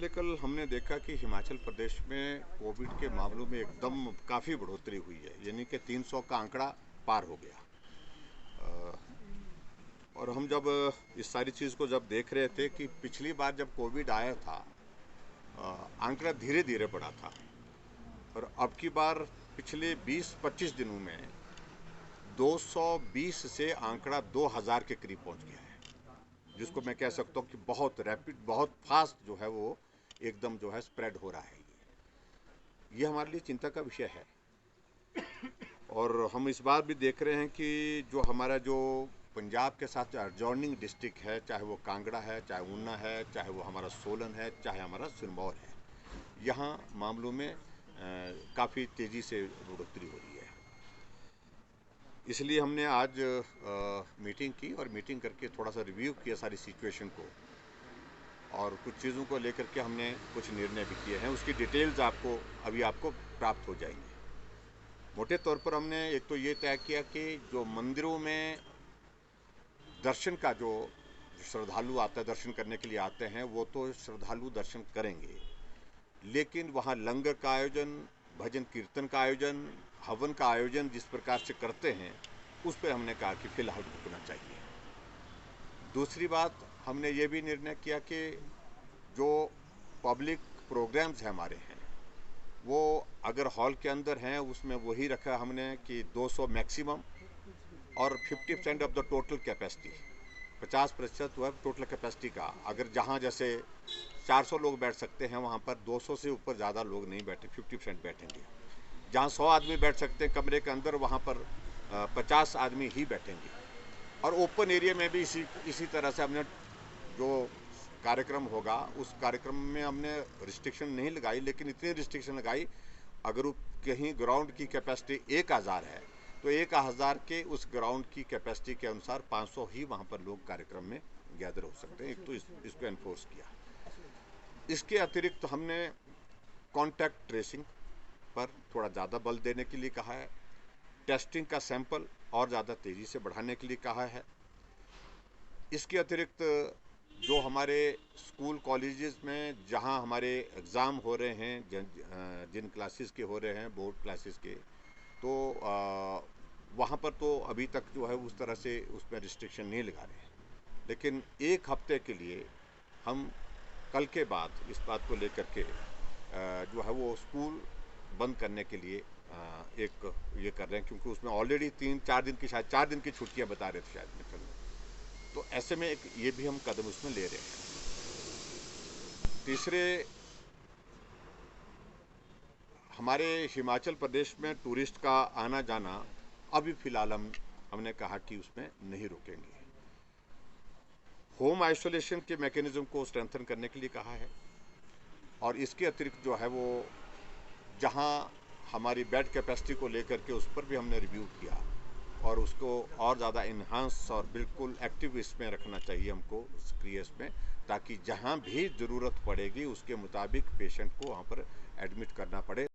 पिछले कल हमने देखा कि हिमाचल प्रदेश में कोविड के मामलों में एकदम काफ़ी बढ़ोतरी हुई है, यानी कि 300 का आंकड़ा पार हो गया। अ, और हम जब इस सारी चीज़ को जब देख रहे थे कि पिछली बार जब कोविड आया था, आंकड़ा धीरे धीरे बढ़ा था, और अब की बार पिछले 20-25 दिनों में 220 से आंकड़ा 2000 के करीब पहुंच गया है, जिसको मैं कह सकता हूँ कि बहुत रैपिड, बहुत फास्ट जो है वो एकदम जो है स्प्रेड हो रहा है। ये हमारे लिए चिंता का विषय है। और हम इस बार भी देख रहे हैं कि जो हमारा जो पंजाब के साथ एडजॉइनिंग डिस्ट्रिक्ट है, चाहे वो कांगड़ा है, चाहे ऊना है, चाहे वो हमारा सोलन है, चाहे हमारा सिरमौर है, यहाँ मामलों में काफ़ी तेज़ी से बढ़ोतरी हो रही है। इसलिए हमने आज मीटिंग की और मीटिंग करके थोड़ा सा रिव्यू किया सारी सिचुएशन को, और कुछ चीज़ों को लेकर के हमने कुछ निर्णय भी किए हैं। उसकी डिटेल्स आपको प्राप्त हो जाएंगी। मोटे तौर पर हमने एक तो ये तय किया कि जो मंदिरों में दर्शन का जो श्रद्धालु आता है, दर्शन करने के लिए आते हैं, वो तो श्रद्धालु दर्शन करेंगे, लेकिन वहाँ लंगर का आयोजन, भजन कीर्तन का आयोजन, हवन का आयोजन जिस प्रकार से करते हैं, उस पर हमने कहा कि फिलहाल रुकना चाहिए। दूसरी बात, हमने ये भी निर्णय किया कि जो पब्लिक प्रोग्राम्स हैं हमारे हैं, वो अगर हॉल के अंदर हैं उसमें वही रखा हमने कि 200 मैक्सिमम और 50% ऑफ द टोटल कैपेसिटी, 50% वो है टोटल कैपेसिटी का। अगर जहाँ जैसे 400 लोग बैठ सकते हैं, वहाँ पर 200 से ऊपर ज़्यादा लोग नहीं बैठे, 50% बैठेंगे। जहाँ 100 आदमी बैठ सकते हैं कमरे के अंदर, वहाँ पर 50 आदमी ही बैठेंगे। और ओपन एरिया में भी इसी तरह से हमने जो कार्यक्रम होगा, उस कार्यक्रम में हमने रिस्ट्रिक्शन नहीं लगाई, लेकिन इतनी रिस्ट्रिक्शन लगाई, अगर कहीं ग्राउंड की कैपेसिटी 1000 है तो 1000 के उस ग्राउंड की कैपेसिटी के अनुसार 500 ही वहाँ पर लोग कार्यक्रम में गैदर हो सकते हैं। एक तो इसको एनफोर्स किया। इसके अतिरिक्त हमने कॉन्टैक्ट ट्रेसिंग पर थोड़ा ज़्यादा बल देने के लिए कहा है। टेस्टिंग का सैंपल और ज़्यादा तेज़ी से बढ़ाने के लिए कहा है। इसके अतिरिक्त जो हमारे स्कूल कॉलेजेस में जहां हमारे एग्ज़ाम हो रहे हैं, जिन क्लासेस के हो रहे हैं, बोर्ड क्लासेस के, तो वहां पर तो अभी तक जो है उस तरह से उसमें रिस्ट्रिक्शन नहीं लगा रहे हैं। लेकिन एक हफ्ते के लिए हम कल के बाद इस बात को लेकर के जो है वो स्कूल बंद करने के लिए एक ये कर रहे हैं, क्योंकि उसमें ऑलरेडी 3-4 दिन की, शायद 4 दिन की छुट्टियां बता रहे थे शायद में। तो ऐसे में एक ये भी हम कदम उसमें ले रहे हैं। तीसरे, हमारे हिमाचल प्रदेश में टूरिस्ट का आना जाना अभी फिलहाल हमने कहा कि उसमें नहीं रोकेंगे। होम आइसोलेशन के मैकेनिज्म को स्ट्रेंथन करने के लिए कहा है, और इसके अतिरिक्त जो है वो जहां हमारी बेड कैपेसिटी को लेकर के उस पर भी हमने रिव्यू किया, और उसको और ज़्यादा इन्हांस और बिल्कुल एक्टिव इसमें रखना चाहिए हमको, सक्रिय इसमें, ताकि जहाँ भी ज़रूरत पड़ेगी उसके मुताबिक पेशेंट को वहाँ पर एडमिट करना पड़े।